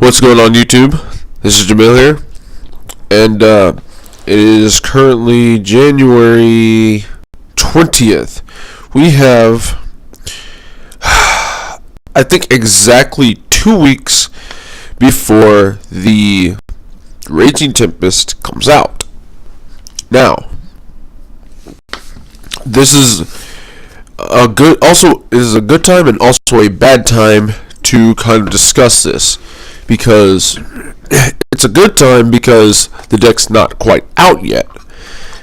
What's going on, YouTube? This is Jamil here, and it is currently January 20th. We have, I think, exactly 2 weeks before the Raging Tempest comes out. Now, this is a good time and also a bad time to kind of discuss this, because it's a good time because the deck's not quite out yet,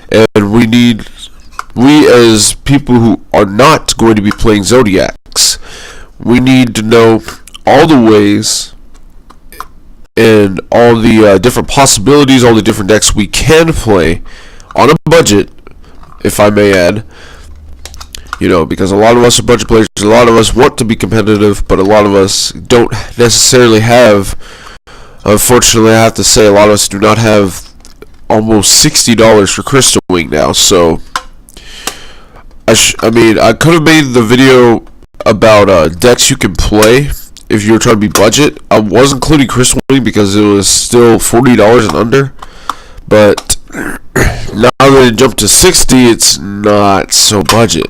and we as people who are not going to be playing Zodiacs, we need to know all the ways and all the different possibilities, all the different decks we can play on a budget, if I may add. You know, because a lot of us are budget players, a lot of us want to be competitive, but a lot of us don't necessarily have, unfortunately I have to say, a lot of us do not have almost $60 for Crystal Wing now. So, I mean, I could have made the video about decks you can play if you're trying to be budget. I was including Crystal Wing because it was still $40 and under, but now that it jumped to 60, it's not so budget.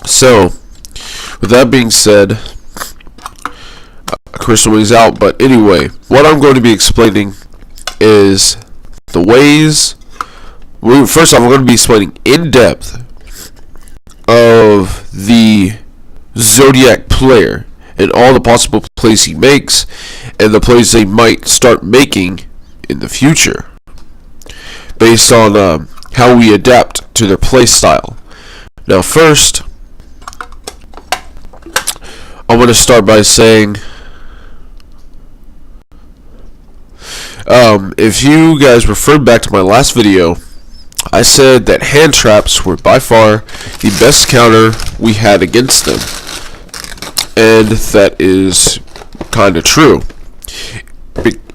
So, with that being said, Crystal Wing's out. But anyway, what I'm going to be explaining is the ways. First off, I'm going to be explaining in depth of the Zodiac player and all the possible plays he makes and the plays they might start making in the future, based on how we adapt to their play style. Now, first, I want to start by saying, if you guys referred back to my last video, I said that hand traps were by far the best counter we had against them, and that is kind of true.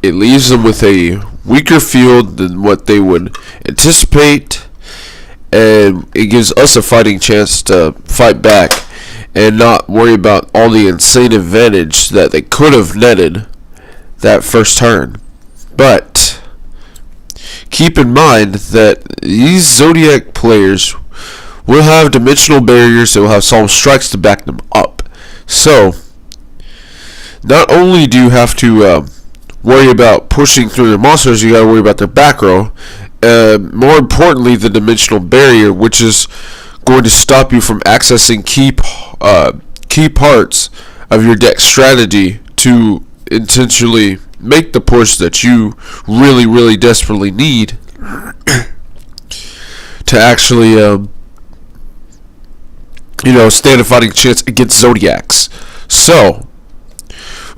It leaves them with a weaker field than what they would anticipate, and it gives us a fighting chance to fight back and not worry about all the insane advantage that they could have netted that first turn. But keep in mind that these Zodiac players will have dimensional barriers, they will have solemn strikes to back them up. So, not only do you have to worry about pushing through their monsters, you gotta worry about their back row. More importantly, the dimensional barrier, which is going to stop you from accessing key parts of your deck strategy to intentionally make the push that you really desperately need to actually stand a fighting chance against Zodiacs. So,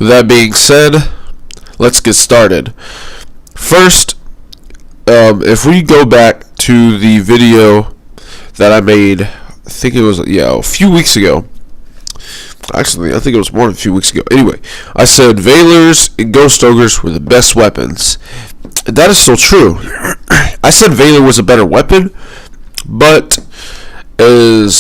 with that being said, let's get started. First, if we go back to the video that I made, I think it was a few weeks ago. Actually, I think it was more than a few weeks ago. Anyway, I said Veilers and Ghost Ogres were the best weapons. And that is still true. I said Veiler was a better weapon, but then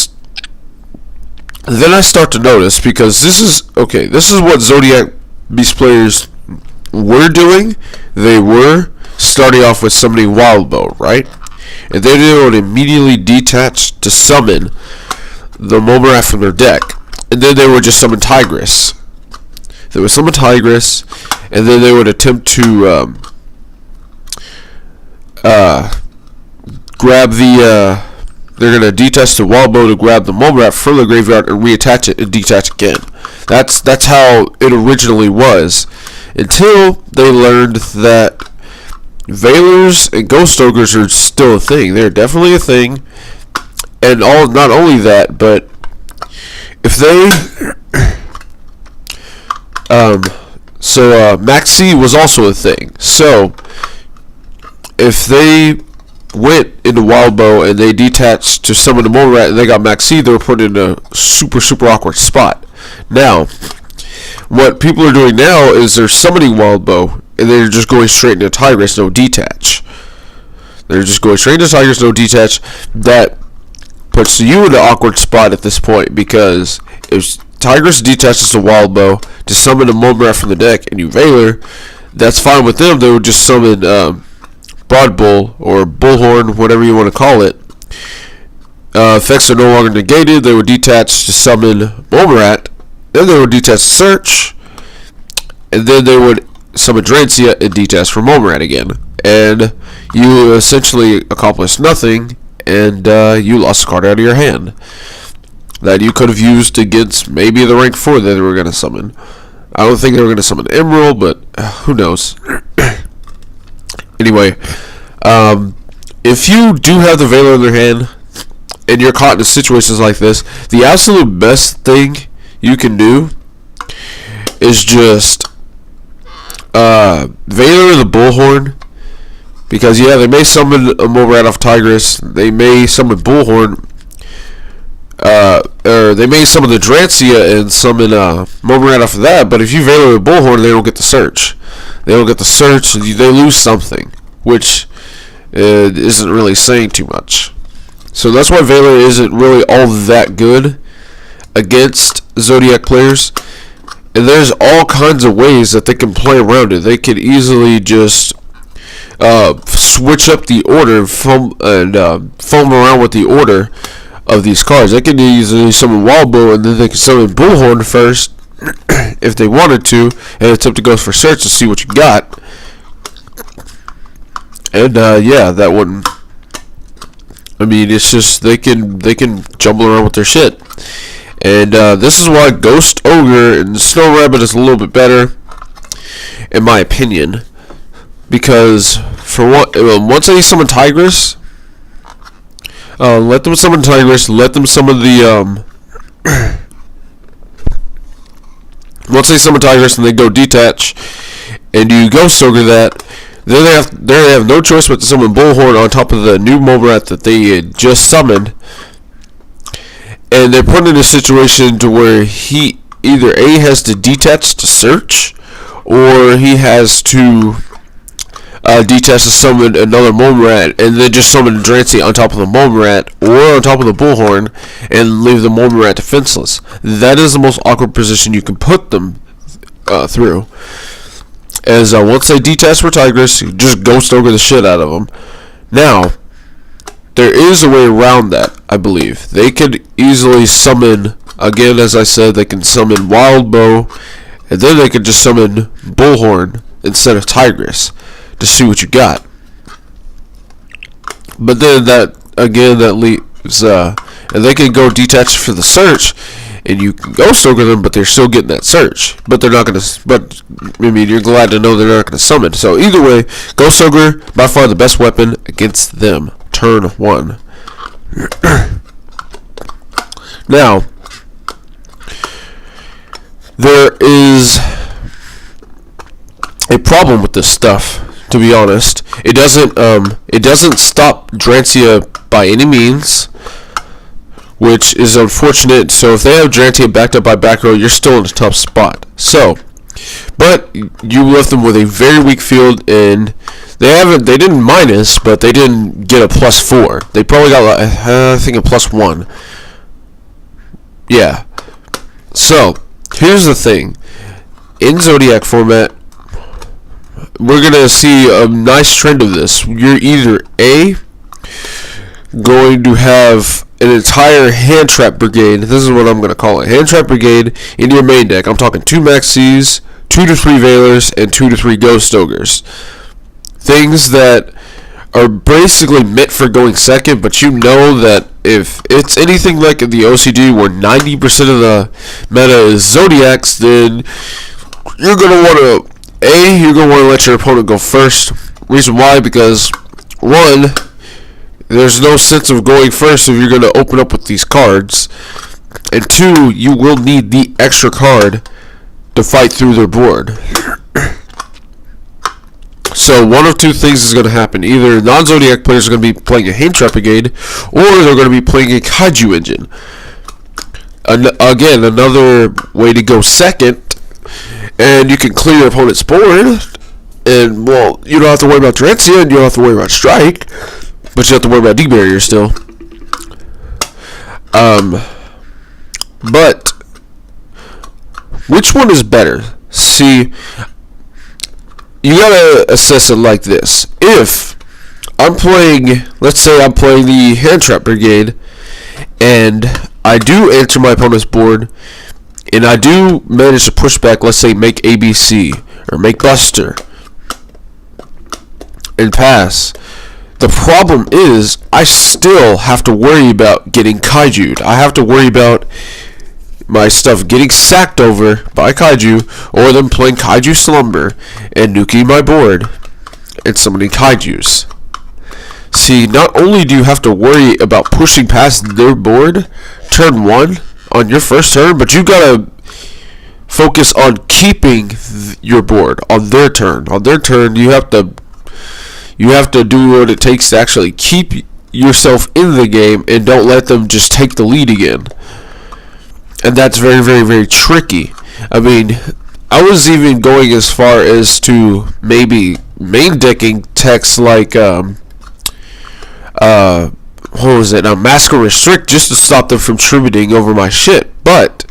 I start to notice, because this is what Zodiac Beast players were doing. They were starting off with summoning Wild Bow, right? And then they would immediately detach to summon the Momorat from their deck. And then they would just summon Tigress. They would summon Tigress, and then they would attempt to grab the they're going to detach the Wild Bow to grab the Momorat from the graveyard and reattach it and detach again. That's how it originally was, until they learned that Veilers and Ghost Ogres are still a thing. They're definitely a thing. And not only that, but if they Maxi was also a thing. So if they went into Wild Bow and they detached to summon the Momorat and they got Maxi, they were put in a super awkward spot. Now, what people are doing now is they're summoning Wild Bow and they're just going straight into Tigress, no detach. They're just going straight into Tigress, no detach. That puts you in an awkward spot at this point, because if Tigress detaches the wild bow to summon a mole rat from the deck, and you Veiler, that's fine with them. They would just summon Broad Bull or Bullhorn, whatever you want to call it. Effects are no longer negated. They would detach to summon mole rat. Then they would detach Search, and then they would summon Drancia and detach for mole rat again. And you essentially accomplished nothing, and you lost a card out of your hand that you could have used against maybe the rank 4 that they were going to summon. I don't think they were going to summon Emerald, but who knows. Anyway, if you do have the Veiler in their hand, and you're caught in situations like this, the absolute best thing you can do is just Veiler the Bullhorn, because yeah, they may summon a mole rat off Tigress, they may summon Bullhorn, or they may summon the Drancia and summon mole rat off of that. But if you Veiler the Bullhorn, they don't get the search. They don't get the search. They lose something, which isn't really saying too much. So that's why Veiler isn't really all that good against Zodiac players. And there's all kinds of ways that they can play around it. They could easily just switch up the order and foam around with the order of these cards. They can easily summon Wildbow, and then they can summon Bullhorn first if they wanted to, and attempt to go for search to see what you got. And yeah, that wouldn't. I mean, it's just they can jumble around with their shit. And this is why Ghost Ogre and Snow Rabbit is a little bit better, in my opinion, because for once they summon Tigress, let them summon Tigress. Let them summon the once they summon Tigress and they go detach, and you Ghost Ogre that, then they have no choice but to summon Bullhorn on top of the new mole rat that they had just summoned. And they're put in a situation to where he either A, has to detach to search, or he has to detach to summon another mole rat, and then just summon Drancia on top of the mole rat, or on top of the Bullhorn, and leave the mole rat defenseless. That is the most awkward position you can put them through. As once they detach for Tigress, you just Ghost Ogre the shit out of them. Now, there is a way around that, I believe. They could easily summon, again, as I said, they can summon Wildbow, and then they could just summon Bullhorn instead of Tigress to see what you got. But then that leaves, and they can go detach for the search, and you can Ghost Ogre them, but they're still getting that search. But they're not going to, but, I mean, you're glad to know they're not going to summon. So either way, Ghost Ogre, by far the best weapon against them. Turn 1. Now, there is a problem with this stuff, to be honest. It doesn't stop Drancia by any means, which is unfortunate. So if they have Drancia backed up by back row, you're still in a tough spot. So, but you left them with a very weak field, and they didn't minus, but they didn't get a +4. They probably got, I think, a +1. Yeah. So, here's the thing. In Zodiac format, we're going to see a nice trend of this. You're either A, going to have an entire hand trap brigade. This is what I'm going to call it. Hand trap brigade in your main deck. I'm talking 2 Maxis, 2 to 3 Veilers, and 2 to 3 Ghost Ogres. Things that are basically meant for going second, but you know that if it's anything like in the OCG where 90% of the meta is Zodiacs, then you're going to want to let your opponent go first. Reason why, because 1, there's no sense of going first if you're going to open up with these cards, and 2, you will need the extra card to fight through their board. So one of 2 things is going to happen. Either non-Zodiac players are going to be playing a Hand Trap Brigade, or they're going to be playing a Kaiju Engine. Again, another way to go second, and you can clear your opponent's board, and, well, you don't have to worry about Drancia, and you don't have to worry about Strike, but you have to worry about D-Barrier still. But which one is better? See, you gotta assess it like this. If I'm playing, let's say I'm playing the hand trap brigade, and I do enter my opponent's board, and I do manage to push back, let's say make ABC, or make Buster, and pass. The problem is, I still have to worry about getting kaiju'd. I have to worry about my stuff getting sacked over by kaiju, or them playing kaiju slumber and nuking my board and summoning kaijus. See, not only do you have to worry about pushing past their board turn 1 on your first turn, but you gotta focus on keeping your board on their turn. On their turn, you have to do what it takes to actually keep yourself in the game and don't let them just take the lead again. And that's very, very, very tricky. I mean, I was even going as far as to maybe main decking techs like what was it? Mask or Restrict, just to stop them from tributing over my shit. But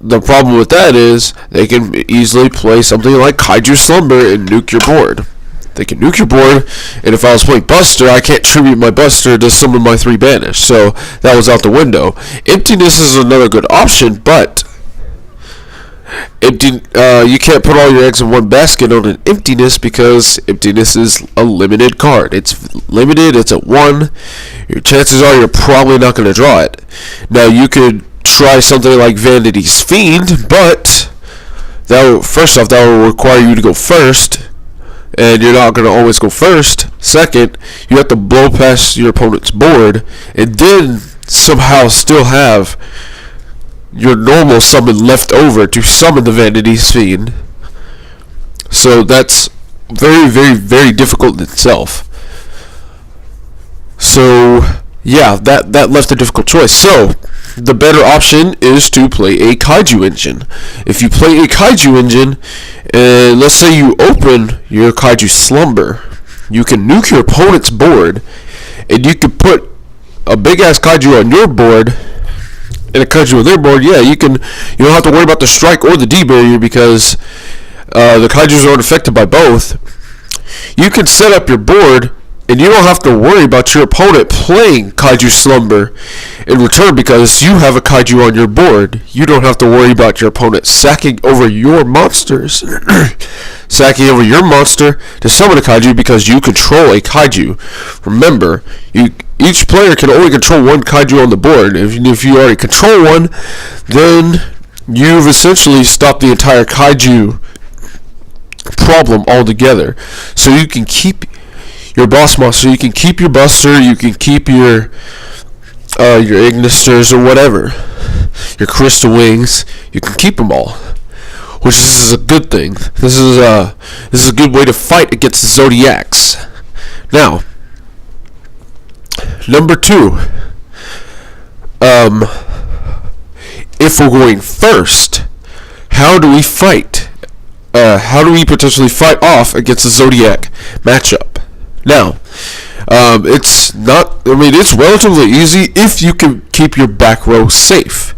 the problem with that is they can easily play something like Kaiju Slumber and nuke your board. They can nuke your board, and if I was playing Buster, I can't tribute my Buster to summon my 3 banish, so that was out the window. Emptiness is another good option, but you can't put all your eggs in one basket on an Emptiness, because Emptiness is a limited card. It's limited, it's at 1. Your chances are you're probably not going to draw it. Now, you could try something like Vanity's Fiend, but first off, that will require you to go first, and you're not going to always go first. Second, you have to blow past your opponent's board, and then somehow still have your normal summon left over to summon the Vanity's Fiend. So that's very, very, very difficult in itself. So yeah, that left a difficult choice. So the better option is to play a Kaiju engine. If you play a Kaiju engine, and let's say you open your Kaiju Slumber, you can nuke your opponent's board, and you can put a big ass Kaiju on your board and a Kaiju on their board. Yeah, you don't have to worry about the strike or the D barrier, because the Kaijus aren't affected by both. You can set up your board, and you don't have to worry about your opponent playing Kaiju Slumber in return, because you have a Kaiju on your board. You don't have to worry about your opponent sacking over your monsters. Sacking over your monster to summon a Kaiju, because you control a Kaiju. Remember, each player can only control one Kaiju on the board. If you already control one, then you've essentially stopped the entire Kaiju problem altogether. So you can keep your boss monster, you can keep your Buster, you can keep your Ignisters or whatever, your Crystal Wings, you can keep them all, which is a good thing. This is a good way to fight against the Zoodiacs. Now, number 2, if we're going first, how do we fight? How do we potentially fight off against the Zodiac matchup? Now, it's relatively easy if you can keep your back row safe.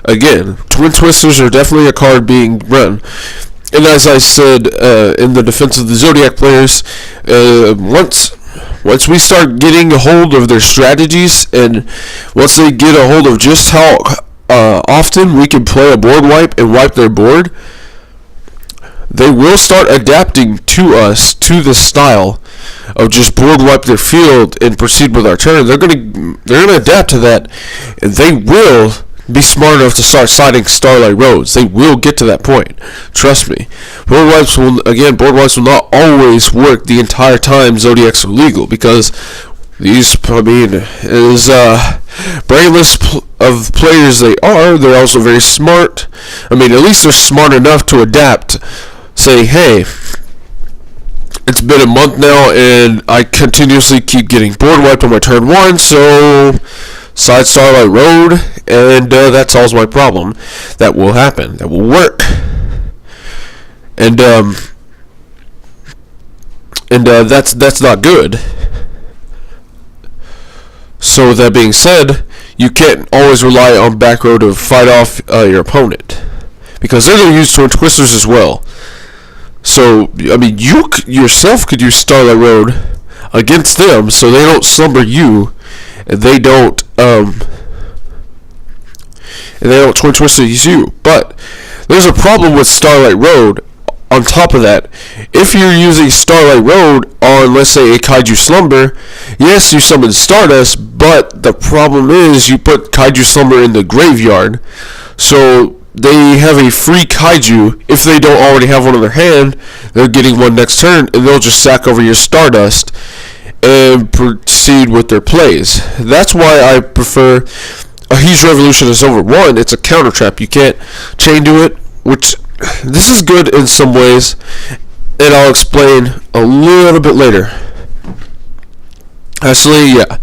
Again, Twin Twisters are definitely a card being run. And as I said in the defense of the Zodiac players, once we start getting a hold of their strategies, and once they get a hold of just how often we can play a board wipe and wipe their board, they will start adapting to us, to the style of just board wipe their field and proceed with our turn. They're gonna adapt to that, and they will be smart enough to start siding Starlight Roads. They will get to that point. Trust me. Board wipes will not always work the entire time Zodiacs are legal, because these, as brainless of players they are, they're also very smart. At least they're smart enough to adapt. Say, hey, it's been a month now, and I continuously keep getting board wiped on my turn 1, so side Starlight Road, and that solves my problem. That will happen. That will work. And that's not good. So with that being said, you can't always rely on back row to fight off your opponent. because they're going to use Twin Twisters as well. So, I mean, you yourself could use Starlight Road against them, so they don't slumber you, and they don't Twin Twister you. But there's a problem with Starlight Road. On top of that, if you're using Starlight Road on, let's say, a Kaiju Slumber, yes, you summon Stardust, but the problem is you put Kaiju Slumber in the graveyard, so they have a free Kaiju. If they don't already have one in their hand, they're getting one next turn, and they'll just sack over your Stardust and proceed with their plays. That's why I prefer a Huge Revolution is over 1. It's a counter trap. You can't chain to it, which this is good in some ways, and I'll explain a little bit later. Actually, yeah,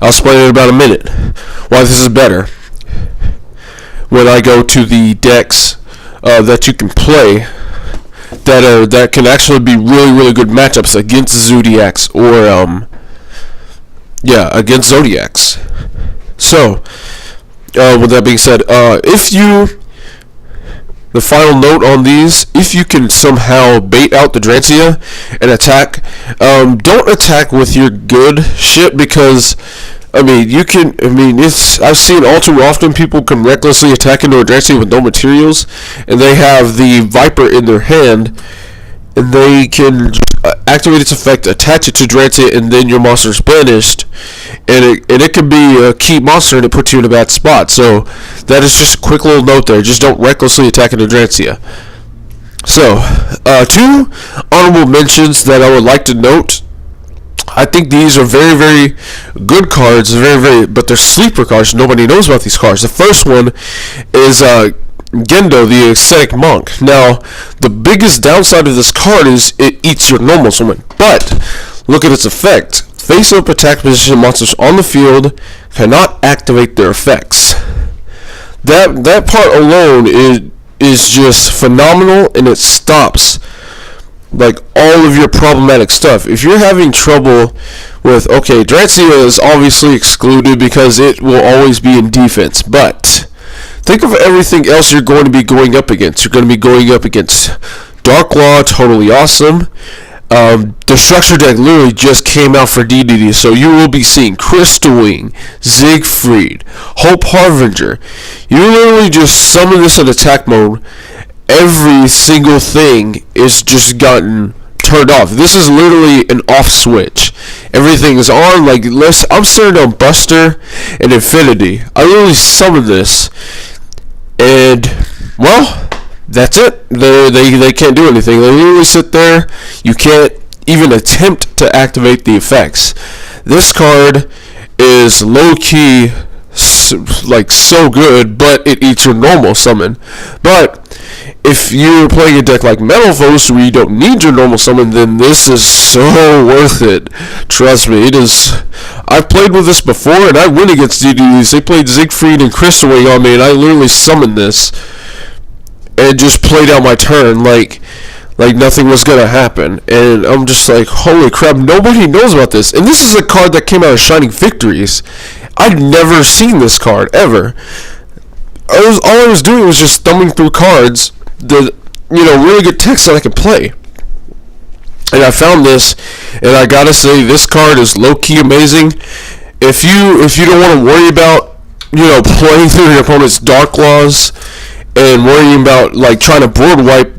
I'll explain in about a minute why this is better when I go to the decks that you can play that can actually be really good matchups against Zoodiacs or against Zoodiacs. So, with that being said, the final note on these, if you can somehow bait out the Drancia and attack, don't attack with your good shit, because I've seen all too often people can recklessly attack into a Drancia with no materials, and they have the Viper in their hand, and they can activate its effect, attach it to Drancia, and then your monster's banished, and it can be a key monster, and it puts you in a bad spot. So that is just a quick little note there. Just don't recklessly attack into Drancia. So, 2 honorable mentions that I would like to note. I think these are very good cards, but they're sleeper cards. Nobody knows about these cards. The first one is Gendo, the Ascetic Monk. Now, the biggest downside of this card is it eats your normal summon, but look at its effect. Face-up attack position monsters on the field cannot activate their effects. That part alone is just phenomenal, and it stops like all of your problematic stuff. If you're having trouble with, okay, Drancia is obviously excluded because it will always be in defense, but think of everything else you're going to be going up against. You're going to be going up against Darklaw, totally awesome. The structure deck literally just came out for DDD, so you will be seeing Crystal Wing, Siegfried, Hope Harbinger. You literally just summon this in attack mode. Every single thing is just gotten turned off. This is literally an off switch. Everything is on. Like, I'm starting on Buster and Infinity. I literally summon this, and well, that's it. They can't do anything. They literally sit there. You can't even attempt to activate the effects. This card is low-key like so good, but it eats your normal summon. But if you're playing a deck like Metalphos where you don't need your normal summon, then this is so worth it. Trust me, it is. I've played with this before, and I win against DDs. They played Siegfried and Crystal Wing on me, and I literally summoned this and just played out my turn like nothing was gonna happen. And I'm just like, holy crap, nobody knows about this. And this is a card that came out of Shining Victories. I'd never seen this card ever. All I was doing was just thumbing through cards, really good text that I could play. And I found this, and I gotta say, this card is low-key amazing. If you don't want to worry about, playing through your opponent's Darklaws and worrying about, like, trying to board wipe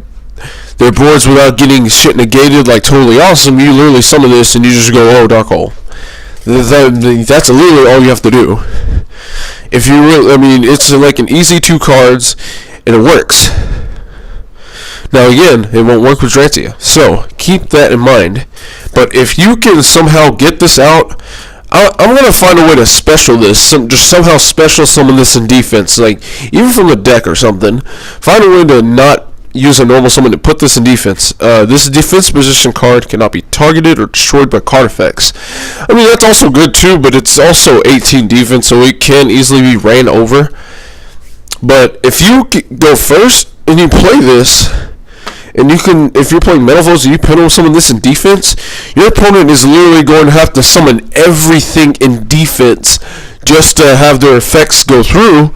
their boards without getting shit negated, like, totally awesome, you literally summon this and you just go, oh, Dark Hole. That's literally all you have to do. If you really, it's like an easy 2 cards, and it works. Now again, it won't work with Drancia, so keep that in mind. But if you can somehow get this out, I'm gonna find a way to special this, just somehow special summon this in defense, like even from the deck or something. Find a way to not use a normal summon to put this in defense. This defense position card cannot be targeted or destroyed by card effects. That's also good too, but it's also 18 defense, so it can easily be ran over. But if you go first and you play this, and if you're playing Metalphos and you penalty summon this in defense, your opponent is literally going to have to summon everything in defense just to have their effects go through,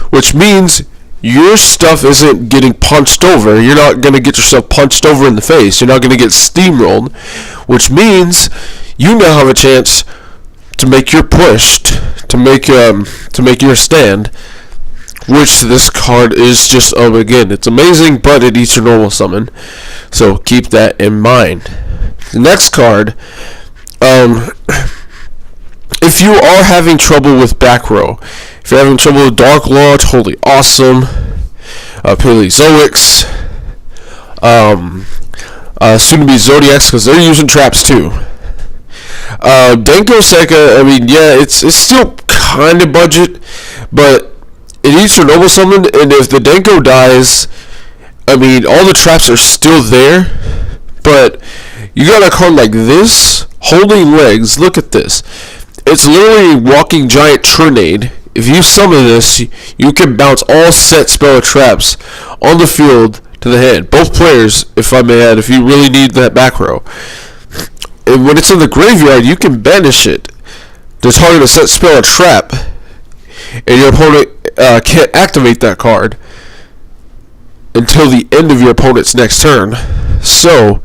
which means your stuff isn't getting punched over. You're not going to get yourself punched over in the face. You're not going to get steamrolled, which means you now have a chance to make your push, to make your stand, which this card is just, again, it's amazing, but it eats your normal summon. So keep that in mind. The next card, if you are having trouble with back row, if you're having trouble with Dark Law, totally awesome. Paleozoics, soon to be Zoodiacs, because they're using traps too. Denko Seka, I mean, yeah, it's still kind of budget, but it eats your normal summon, and if the Denko dies, I mean, all the traps are still there, but you got a card like this, Holding Legs. Look at this. It's literally a walking giant Trinade. If you summon this, you can bounce all set spell traps on the field to the hand. Both players, if I may add, if you really need that back row. And when it's in the graveyard, you can banish it to target a set spell or trap, and your opponent can't activate that card until the end of your opponent's next turn. So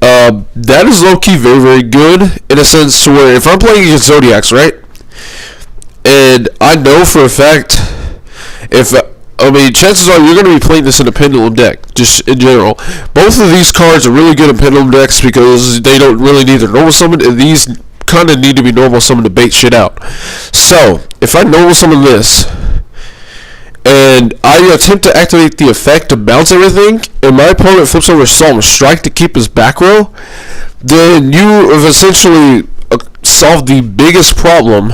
that is low-key very, very good in a sense to where if I'm playing against Zoodiacs, right, and I know for a fact chances are you're going to be playing this in a Pendulum deck, just in general. Both of these cards are really good in Pendulum decks because they don't really need their normal summon, and these kind of need to be normal summon to bait shit out. So, if I normal summon this, and I attempt to activate the effect to bounce everything, and my opponent flips over Solemn Strike to keep his back row, then you have essentially solved the biggest problem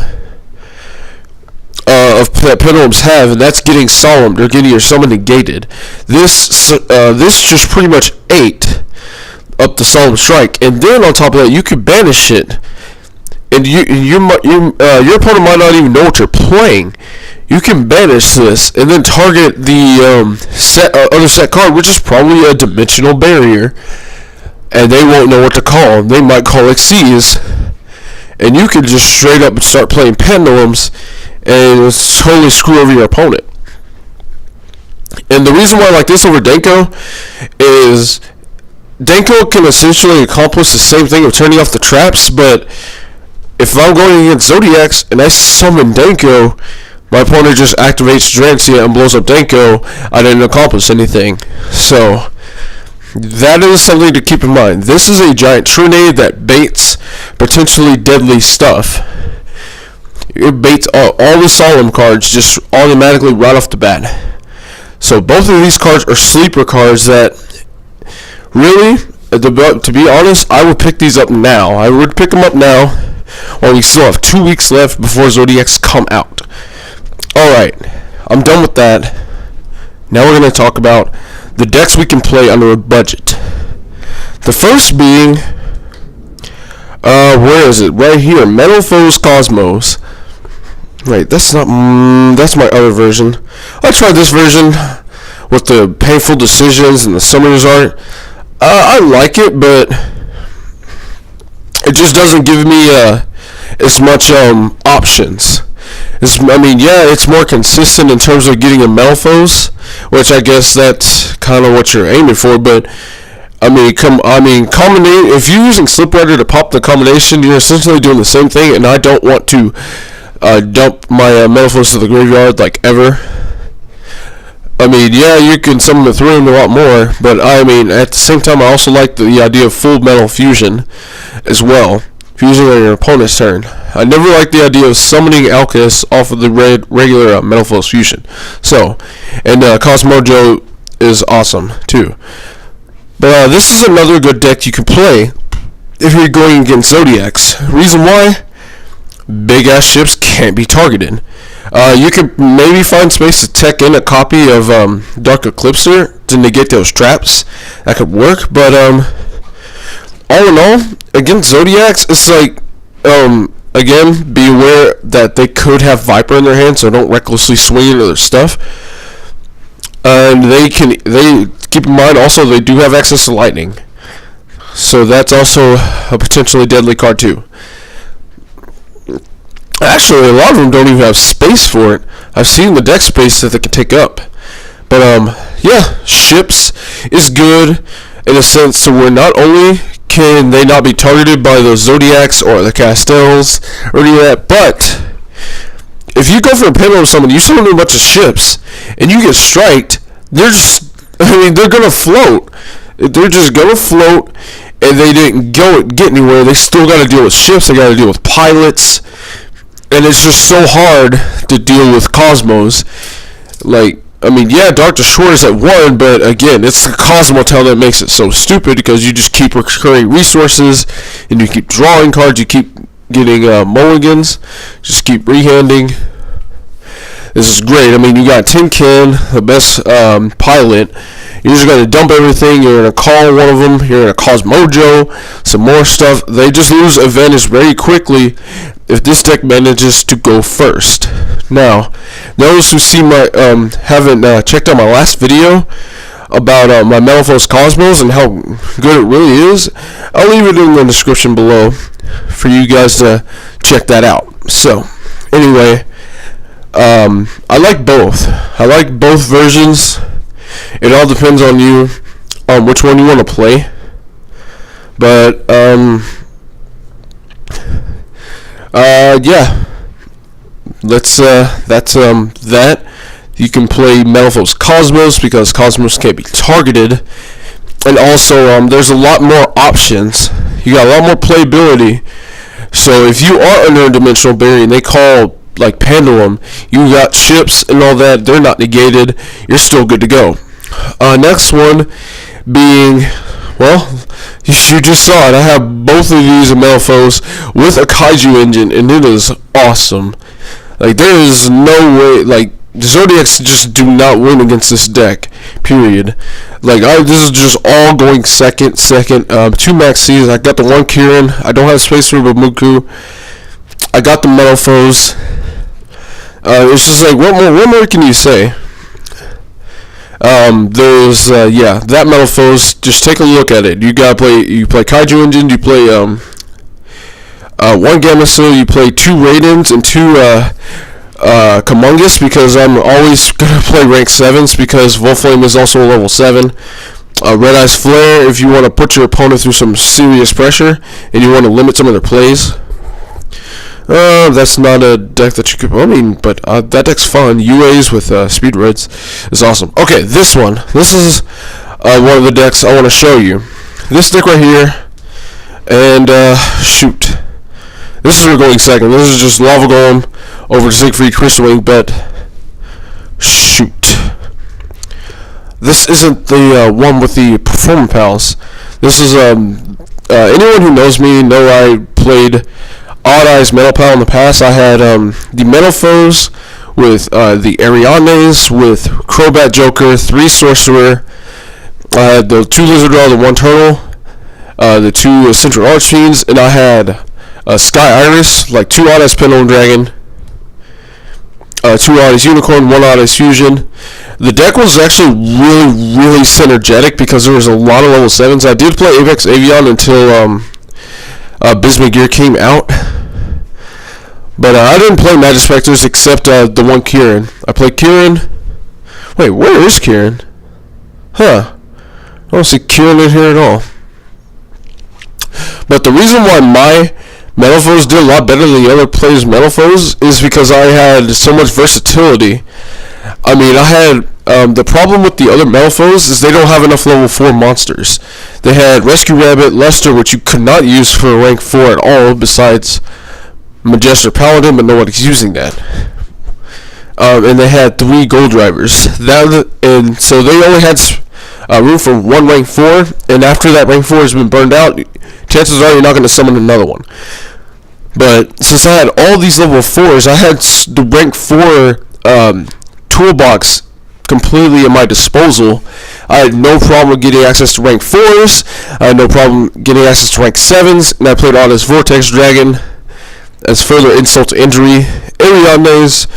that Pendulums have, and that's getting Solemn or getting your summon negated. This just pretty much ate up the Solemn Strike, and then on top of that, you can banish it, and your opponent might not even know what you're playing. You can banish this and then target the other set card, which is probably a dimensional barrier, and they won't know what to call. They might call Xyz, and you can just straight up start playing Pendulums and totally screw over your opponent. And the reason why I like this over Denko is Denko can essentially accomplish the same thing of turning off the traps, but if I'm going against Zoodiacs and I summon Denko, my opponent just activates Drancia and blows up Denko. I didn't accomplish anything. So that is something to keep in mind. This is a giant Trinade that baits potentially deadly stuff. It baits all the Solemn cards just automatically right off the bat. So both of these cards are sleeper cards that really, to be honest, I would pick these up now. I would pick them up now while we still have 2 weeks left before Zoodiacs come out. Alright, I'm done with that. Now we're going to talk about the decks we can play under a budget. The first being, where is it? Right here, Metal Foes Cosmos. Wait, that's not, that's my other version. I tried this version with the painful decisions and the summoner's art. I like it, but it just doesn't give me as much options. It's more consistent in terms of getting a Metalphos, which I guess that's kind of what you're aiming for, but if you're using Slipwriter to pop the combination, you're essentially doing the same thing, and I don't want to dump my Metalphos to the graveyard like ever. You can summon the 3 and a lot more, but at the same time, I also like the idea of full metal fusion as well, fusing on your opponent's turn. I never liked the idea of summoning Alchemist off of the regular Metalphos fusion. So, and Cosmojo is awesome too. But this is another good deck you can play if you're going against Zoodiacs. Reason why? Big ass ships can't be targeted. You can maybe find space to tech in a copy of Dark Eclipser to negate those traps. That could work, but all in all, against Zoodiacs, it's like, again, be aware that they could have Viper in their hand, so don't recklessly swing into their stuff. And they keep in mind also they do have access to lightning, so that's also a potentially deadly card too. Actually, a lot of them don't even have space for it. I've seen the deck space that they can take up. But yeah, ships is good in a sense to where not only can they not be targeted by the Zoodiacs or the Castells or any of that, but if you go for a panel with someone, you summon a bunch of ships, and you get striked, they're gonna float. They're just gonna float, and they didn't get anywhere. They still got to deal with ships. They got to deal with pilots, and it's just so hard to deal with Cosmos. Like, I mean, yeah, Dr. Shore is at 1, but again, it's the Cosmo Town that makes it so stupid because you just keep recurring resources, and you keep drawing cards, you keep getting mulligans, just keep rehanding. This is great. I mean, you got Tin Can, the best pilot. You're just going to dump everything. You're going to call one of them. You're going to cause Mojo, some more stuff. They just lose advantage very quickly if this deck manages to go first. Now, those who see my haven't checked out my last video about my Metalphos Cosmos and how good it really is, I'll leave it in the description below for you guys to check that out. So, anyway, I like both. I like both versions. It all depends on you, on which one you want to play. But yeah, that's that. You can play Metalphos Cosmos because Cosmos can't be targeted, and also there's a lot more options. You got a lot more playability. So if you are under a dimensional barrier and they call like Pendulum, you got ships and all that, they're not negated, you're still good to go. Next one being, well, you just saw it. I have both of these Metalphos with a Kaiju engine, and it is awesome. Like, there is no way, like, the Zodiacs just do not win against this deck, period. Like, this is just all going second, 2 maxes. I got the 1 Kirin, I don't have space for Bamuku, I got the Metalphos. It's just like, what more can you say? There's yeah, that Metalphos, just take a look at it. You play Kaiju engine, you play 1 Gamma Seal, you play 2 Raidens and 2 Kamungus, because I'm always gonna play rank 7s because Volflame is also a level 7. Red Eyes Flare if you want to put your opponent through some serious pressure and you want to limit some of their plays. That's not a deck that you could, I mean, but that deck's fun. UAs with Speed Reds is awesome. Okay, this one. This is one of the decks I want to show you. This deck right here, and shoot. This is where we're going second. This is just Lava Golem over Siegfried Crystal Wing, but shoot. This isn't the one with the Performance Pals. This is, anyone who knows me know I played Odd Eyes Metal Pal in the past. I had the Metalphos with the Ariadnes, with Crobat Joker, 3 Sorcerer, I had the 2 Lizard Draw, the 1 Turtle, the 2 Central Archfiends, and I had Sky Iris, like 2 Odd Eyes Pendulum Dragon, 2 Odd Eyes Unicorn, 1 Odd Eyes Fusion. The deck was actually really synergetic because there was a lot of level 7s. I did play Apex Avion until Bismuth Gear came out, but I didn't play Magic Specters except the 1 Kirin. I played Kirin. Wait, where is Kirin? Huh, I don't see Kirin in here at all. But the reason why my Metalphos did a lot better than the other players' Metalphos is because I had so much versatility. I mean, I had the problem with the other Metalphos is they don't have enough level 4 monsters. They had Rescue Rabbit, Luster, which you could not use for rank 4 at all, besides Majester Paladin, but nobody's using that. And they had 3 Gold Drivers. And so they only had room for 1 rank 4, and after that rank 4 has been burned out, chances are you're not going to summon another one. But since I had all these level 4s, I had the rank 4 toolbox completely at my disposal. I had no problem getting access to rank 4s, I had no problem getting access to rank 7s, and I played on this Vortex Dragon as further insult to injury. Ariadnes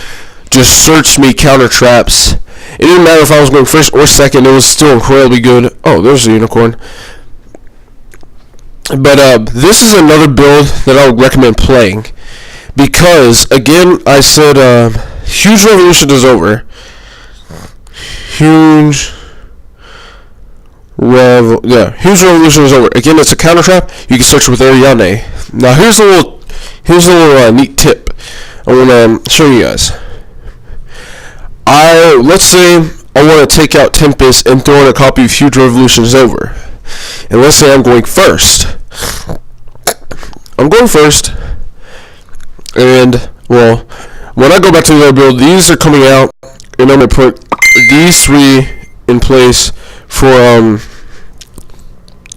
just searched me counter traps. It didn't matter if I was going first or second, it was still incredibly good. Oh, there's a Unicorn. But this is another build that I would recommend playing because, again, I said Huge Revolution is over. Huge Revolution is over. Again, it's a counter trap. You can search with Ariane. Now here's a little neat tip I want to show you guys. Let's say I want to take out Tempest and throw in a copy of Huge Revolution is over. And let's say I'm going first. And well, when I go back to the other build, these are coming out, and I'm gonna put these three in place for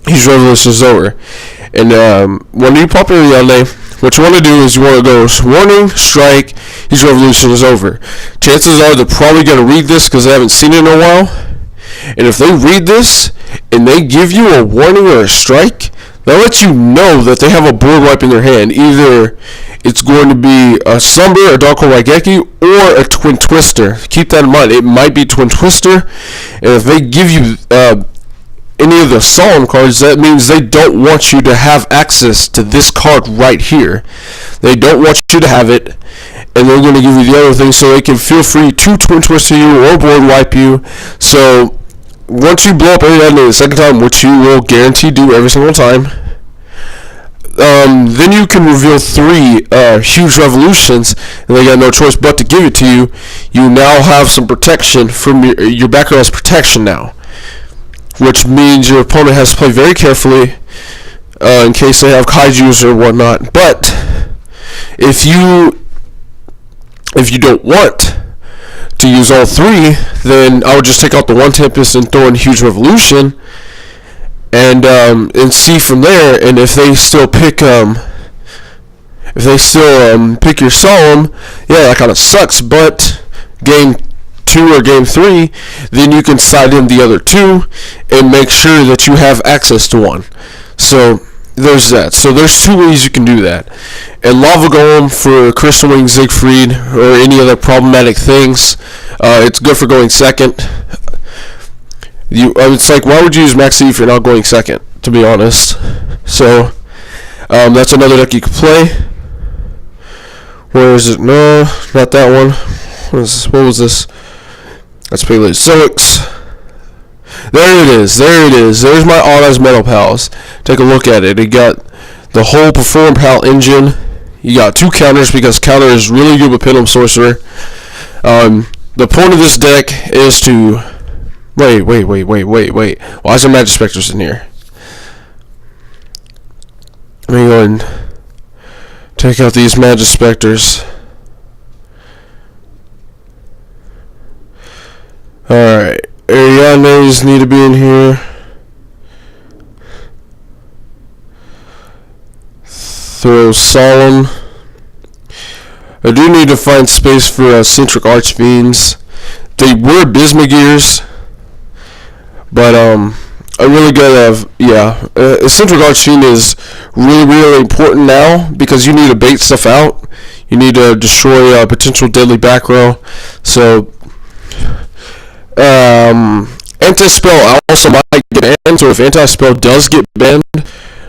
Huge Revolution is over. And when you pop in Ariane, what you want to do is you want to go warning, strike, Huge Revolution is over. Chances are they're probably going to read this because they haven't seen it in a while. And if they read this and they give you a warning or a strike, they'll let you know that they have a board wipe in their hand. Either it's going to be a Slumber, a Dark Hole Raigeki, or a Twin Twister. Keep that in mind. It might be Twin Twister. And if they give you any of the Solemn cards, that means they don't want you to have access to this card right here. They don't want you to have it, and they're going to give you the other thing so they can feel free to Twin Twist you or board wipe you. So once you blow up Ariane the second time, which you will guarantee do every single time, then you can reveal 3 Huge Revolutions, and they got no choice but to give it to you. You now have some protection from your back row has protection now, which means your opponent has to play very carefully in case they have kaijus or whatnot. But if you don't want to use all 3, then I would just take out the one Tempest and throw in Huge Revolution, and see from there. And if they still pick pick your Solemn, yeah, that kind of sucks. But game 2 or game 3, then you can side in the other 2 and make sure that you have access to one. So there's that. So there's 2 ways you can do that. And Lava Golem for Crystal Wing, Siegfried, or any other problematic things, it's good for going second. It's like, why would you use Maxi if you're not going second, to be honest? So that's another deck you can play. Where is it? No, not that one. What was this? Let's play Late Silix. There it is. There's my Odd Metal Pals. Take a look at it. It got the whole Perform Pal engine. You got 2 counters because counter is really good with Pendulum Sorcerer. The point of this deck is to... Wait. Why is there Magic Specters in here? Let me go and take out these Magic Specters. Alright, Arianes need to be in here. Throw Solemn. I do need to find space for Centric Archfiends. They were Bismugears, but I really gotta have, Centric Archfiend is really important now because you need to bait stuff out. You need to destroy potential deadly back row. So Anti-Spell also might get banned, so if Anti-Spell does get banned,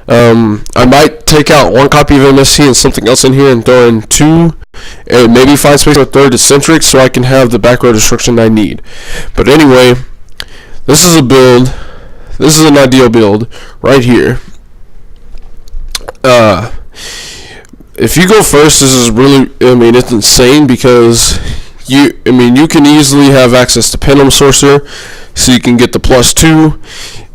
I might take out 1 copy of MSC and something else in here and throw in 2, and maybe find space for a 3rd Eccentric so I can have the back row destruction I need. But anyway, this is an ideal build right here. If you go first, this is really, it's insane because you can easily have access to Pendulum Sorcerer, so you can get the +2,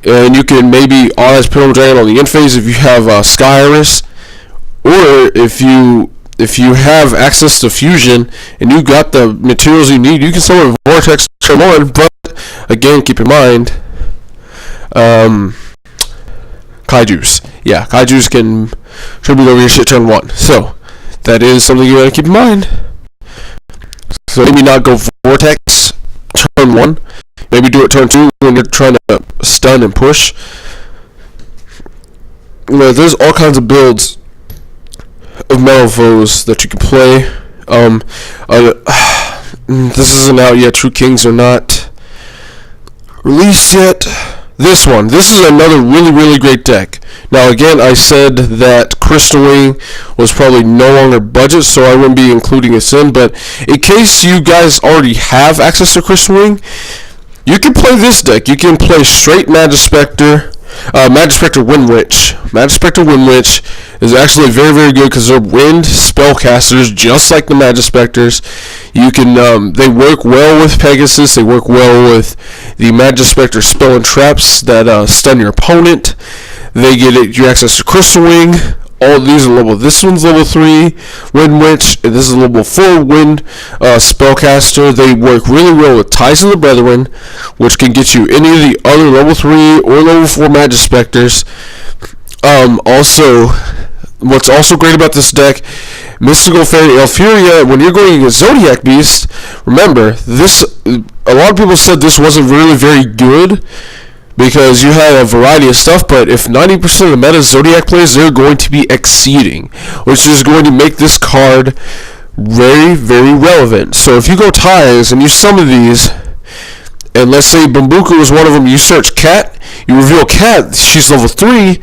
and you can maybe honest Pendulum Dragon on the end phase if you have Sky Iris, or if you have access to Fusion and you got the materials you need, you can summon Vortex turn 1. But again, keep in mind, Kaijus. Yeah, Kaijus can tribute over your shit turn 1. So that is something you gotta keep in mind. So maybe not go Vortex turn 1. Maybe do it turn 2 when you're trying to stun and push. There's all kinds of builds of Metal Foes that you can play. This isn't out yet. True Kings are not released yet. This is another really great deck. Now again, I said that Crystal Wing was probably no longer budget, so I wouldn't be including this in, but in case you guys already have access to Crystal Wing, You can play this deck. You can play straight Magispector. Magispector Windwitch. Magispector Windwitch is actually very, very good because they're wind spellcasters, just like the Magispectors. You can, they work well with Pegasus. They work well with the Magispector spell and traps that stun your opponent. They get you access to Crystal Wing. All of these are level. This one's level 3 Wind Witch, and this is level 4 Wind Spellcaster. They work really well with Ties of the Brethren, which can get you any of the other level 3 or level 4 Magispectors. Also, what's also great about this deck, Mystical Fairy Elfuria, when you're going against Zodiac Beast, remember, a lot of people said this wasn't really very good, because you have a variety of stuff, but if 90% of the meta Zodiac plays, they're going to be exceeding, which is going to make this card very, very relevant. So if you go Ties and you summon these, and let's say Bambuku is one of them, you search Cat, you reveal Cat, she's level 3,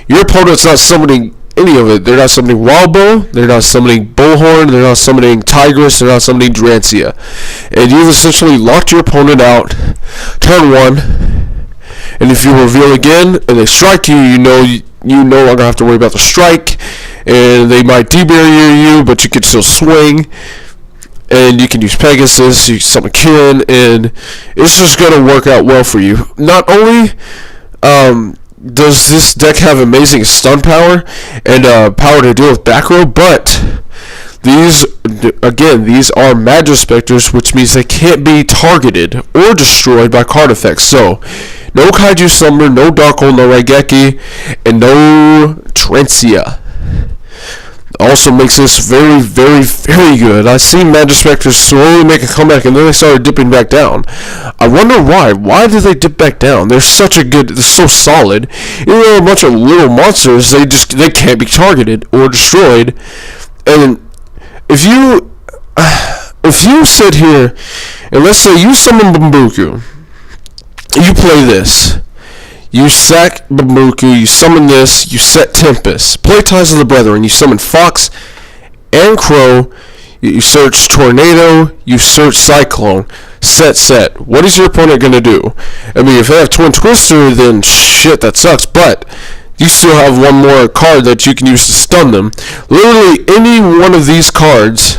your opponent's not summoning any of it. They're not summoning Wildbow, they're not summoning Bullhorn, they're not summoning Tigress, they're not summoning Drancia. And you've essentially locked your opponent out turn 1. And if you reveal again and they strike you, you no longer have to worry about the strike, and they might debarrier you, but you can still swing, and you can use Pegasus, you can summon Kin, and it's just going to work out well for you. Not only does this deck have amazing stun power and power to deal with back row, but these are Magispectors, which means they can't be targeted or destroyed by card effects. So, no Kaiju Slumber, no Darkhold, no Raigeki, and no Drancia. Also makes this very, very, very good. I've seen Magispectors slowly make a comeback, and then they started dipping back down. I wonder why. Why did they dip back down? They're so solid. Even though a bunch of little monsters, they can't be targeted or destroyed. And if you sit here and let's say you summon Bambuku, you play this, you sack Bambuku, you summon this, you set Tempest, play Ties of the Brethren, you summon Fox and Crow, you search Tornado, you search Cyclone, set. What is your opponent going to do? I mean, if they have Twin Twister, then shit, that sucks, but you still have one more card that you can use to stun them. Literally, any one of these cards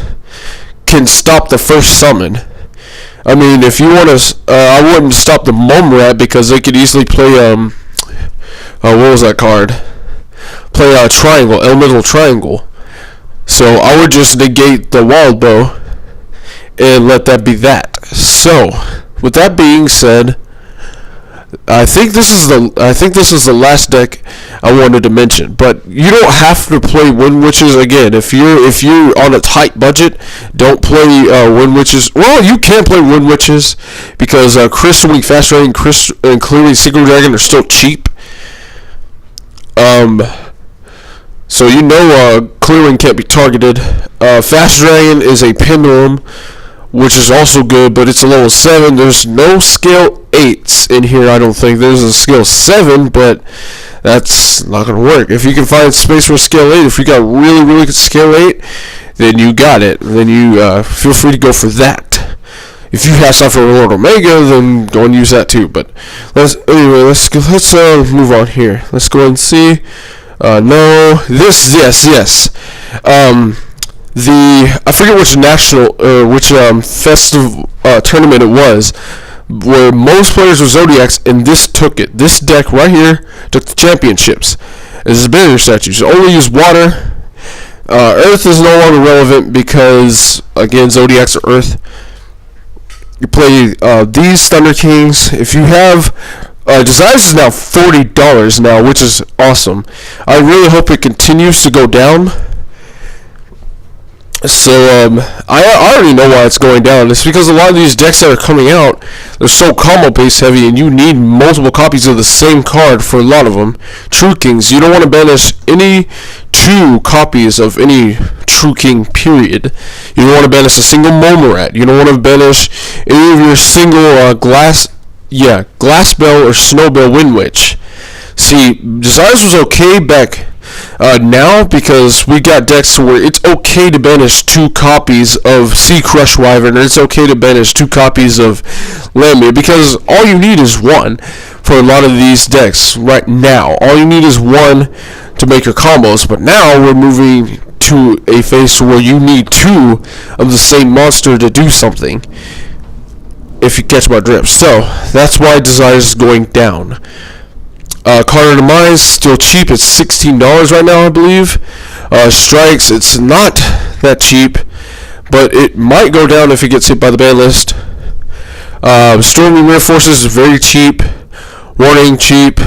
can stop the first summon. I mean, if you want to, I wouldn't stop the Mumrat because they could easily play, what was that card? Play a Triangle, Elemental Triangle. So I would just negate the Wildbow and let that be that. So, with that being said, I think this is the last deck I wanted to mention, but you don't have to play Wind Witches again. If you're on a tight budget, don't play Wind Witches. Well, you can play Wind Witches because Crystal Wing, Fast Dragon, and clearly Secret Dragon are still cheap. So Clear Wing can't be targeted. Fast Dragon is a Pendulum, which is also good, but it's a level 7. There's no scale 8s in here, I don't think. There's a scale 7, but that's not going to work. If you can find space for a scale 8, if you got really, really good scale 8, then you got it. Then you feel free to go for that. If you have stuff for Lord Omega, then go and use that too. But let's move on here. Let's go and see. Yes. I forget which national or which festive tournament it was, where most players were Zodiacs, and this took it. This deck right here took the championships. This is barrier statues. Only use water. Earth is no longer relevant because again, Zodiacs are Earth. You play these Thunder Kings. If you have Desires is now $40 now, which is awesome. I really hope it continues to go down. So, I already know why it's going down. It's because a lot of these decks that are coming out, they're so combo-based heavy, and you need multiple copies of the same card for a lot of them. True Kings, you don't want to banish any 2 copies of any True King, period. You don't want to banish a single Momorat. You don't want to banish any of your single Glass Bell or Snow Bell Wind Witch. See, Desires was okay back now, because we got decks where it's okay to banish 2 copies of Sea Crush Wyvern, and it's okay to banish 2 copies of Lamia, because all you need is 1 for a lot of these decks right now. All you need is 1 to make your combos, but now we're moving to a phase where you need 2 of the same monster to do something, if you catch my drift. So that's why Desire is going down. Carter Demise, still cheap. It's $16 right now, I believe. Strikes, it's not that cheap, but it might go down if it gets hit by the ban list. Storming Mirror Forces is very cheap. Warning, cheap.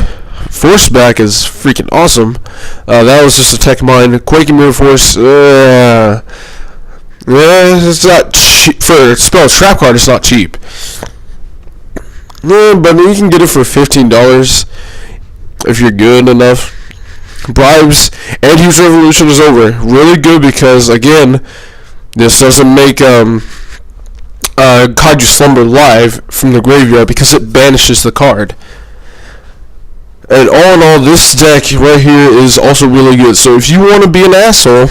Force Back is freaking awesome. That was just a tech mine. Quaking Mirror Force, it's not cheap. For spell trap card, it's not cheap. But you can get it for $15 if you're good enough. Bribes and Huge Revolution is over. Really good because, again, this doesn't make Kaiju Slumber live from the graveyard because it banishes the card. And all in all, this deck right here is also really good. So if you want to be an asshole,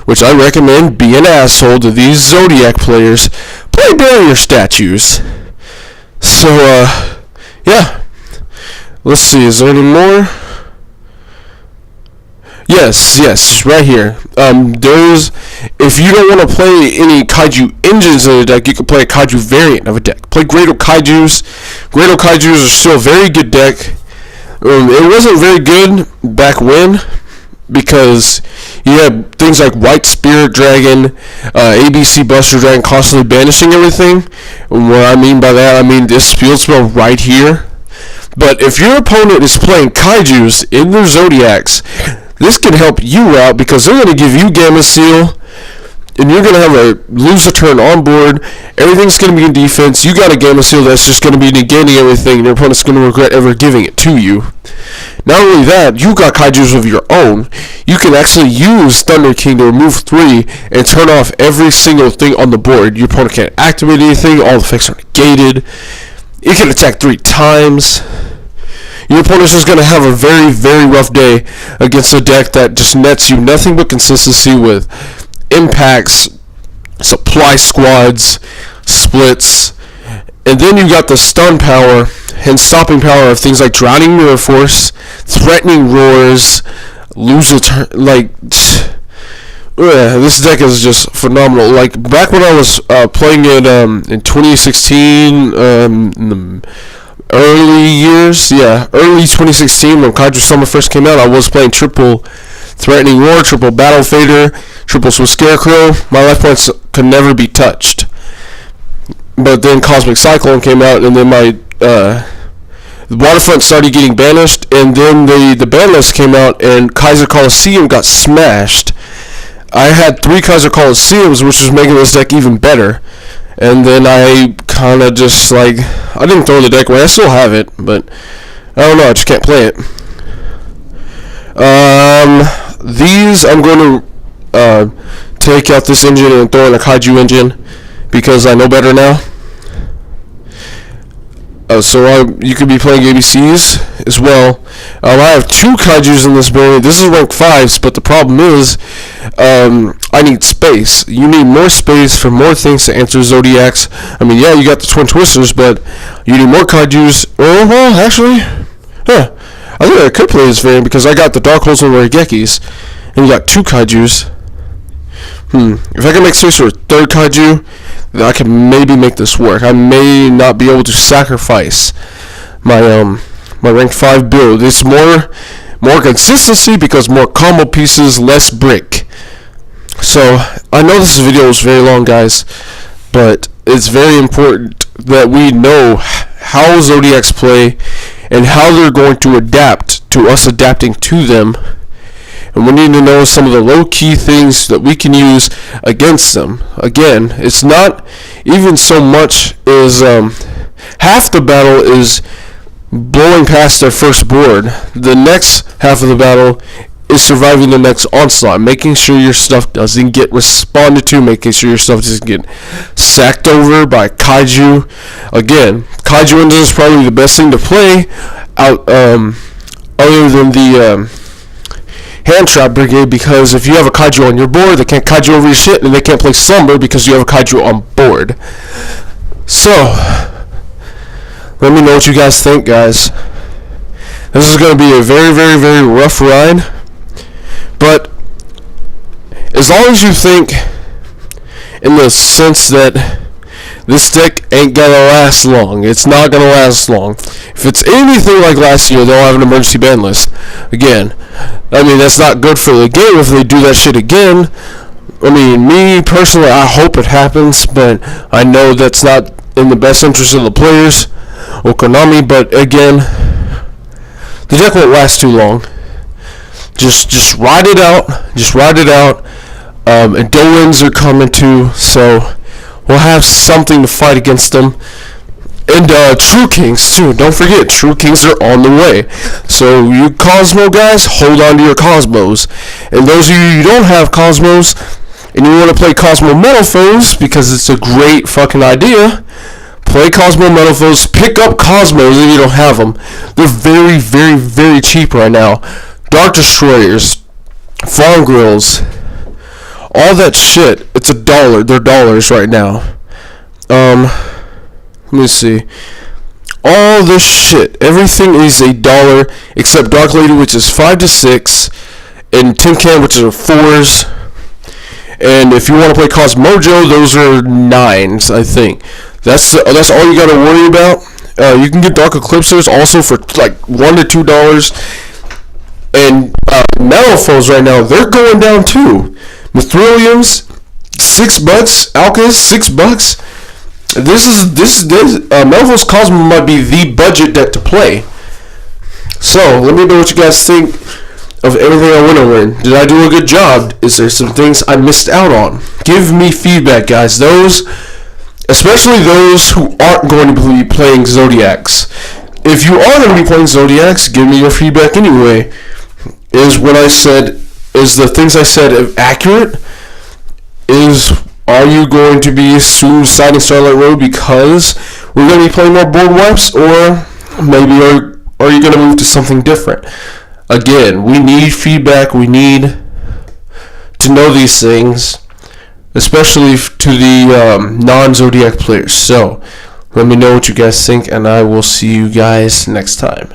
which I recommend, be an asshole to these Zodiac players, play barrier statues. So, yeah. Let's see, is there any more? Yes, right here. If you don't want to play any Kaiju engines in a deck, you can play a Kaiju variant of a deck. Play Grado Kaijus. Grado Kaijus are still a very good deck. It wasn't very good back when, because you had things like White Spirit Dragon, ABC Buster Dragon constantly banishing everything. And what I mean by that, I mean this field spell right here. But if your opponent is playing Kaijus in their Zodiacs, this can help you out because they're going to give you Gamma Seal, and you're going to have a lose a turn on board. Everything's going to be in defense. You got a Gamma Seal that's just going to be negating everything, and your opponent's going to regret ever giving it to you. Not only that, you got Kaijus of your own. You can actually use Thunder King to remove 3 and turn off every single thing on the board. Your opponent can't activate anything. All the effects are negated. You can attack 3 times. Your opponent's just going to have a very, very rough day against a deck that just nets you nothing but consistency with impacts, supply squads, splits, and then you got the stun power and stopping power of things like Drowning Mirror Force, Threatening Roars, lose a turn. This deck is just phenomenal. Like back when I was playing it in 2016, in the early 2016 when Kaiju Summer first came out, I was playing triple Threatening Roar, triple Battle Fader, triple with Scarecrow. My life points could never be touched. But then Cosmic Cyclone came out, and then my Waterfront started getting banished, and then the ban list came out, and Kaiser Coliseum got smashed. I had 3 Kaiser Coliseums, which was making this deck even better. And then I kind of just I didn't throw the deck away. I still have it, but I don't know. I just can't play it. These I'm going to take out this engine and throw in a Kaiju engine because I know better now. You could be playing ABCs as well. I have 2 Kaijus in this building. This is rank 5s, but the problem is I need space. You need more space for more things to answer Zodiacs. I mean, yeah, you got the Twin Twisters, but you need more Kaijus. Well, actually, I think I could play this variant because I got the Dark Holes and Regekis, and you got 2 Kaijus. If I can make space for a 3rd Kaiju, then I can maybe make this work. I may not be able to sacrifice my my rank 5 build. It's more consistency because more combo pieces, less brick. So I know this video was very long, guys, but it's very important that we know how Zodiacs play and how they're going to adapt to us adapting to them. And we need to know some of the low-key things that we can use against them. Again, it's not even so much as half the battle is blowing past their first board. The next half of the battle is surviving the next onslaught, making sure your stuff doesn't get responded to, making sure your stuff doesn't get sacked over by Kaiju. Again, Kaiju engine is probably the best thing to play out, other than the hand trap brigade, because if you have a kaiju on your board, they can't kaiju over your shit, and they can't play slumber because you have a kaiju on board. So, let me know what you guys think, guys. This is going to be a very, very, very rough ride, but as long as you think in the sense that this deck ain't gonna last long. It's not gonna last long. If it's anything like last year, they'll have an emergency ban list. Again, I mean, that's not good for the game if they do that shit again. I mean, me personally, I hope it happens, but I know that's not in the best interest of the players or Konami. But again, the deck won't last too long. Just ride it out. Just ride it out. And Dolans are coming too, so we'll have something to fight against them. And True Kings too. Don't forget, True Kings are on the way. So you Cosmo guys, hold on to your Cosmos. And those of you who don't have Cosmos and you want to play Cosmo Metal Foes, because it's a great fucking idea, play Cosmo Metal Foes. Pick up Cosmos if you don't have them. They're very, very, very cheap right now. Dark Destroyers, Farm Grills, all that shit, it's $1. They're dollars right now. Let me see. All this shit, everything is $1 except Dark Lady, which is 5 to 6, and Tin Can, which are 4s. And if you want to play Cosmojo, those are 9s, I think. That's all you gotta worry about. You can get Dark Eclipsers also for like $1 to $2. And Metal Foes right now, they're going down too. Mithriliums, $6. Alchemist, $6. This Metal Foes Cosmo might be the budget deck to play. So let me know what you guys think of everything I went over. Did I do a good job? Is there some things I missed out on? Give me feedback, guys. Especially those who aren't going to be playing Zoodiacs. If you are going to be playing Zoodiacs, give me your feedback anyway. Is the things I said accurate? Are you going to be soon signing Starlight Road because we're going to be playing more board wipes, or maybe are you going to move to something different? Again, we need feedback. We need to know these things, especially to the non-Zodiac players. So let me know what you guys think, and I will see you guys next time.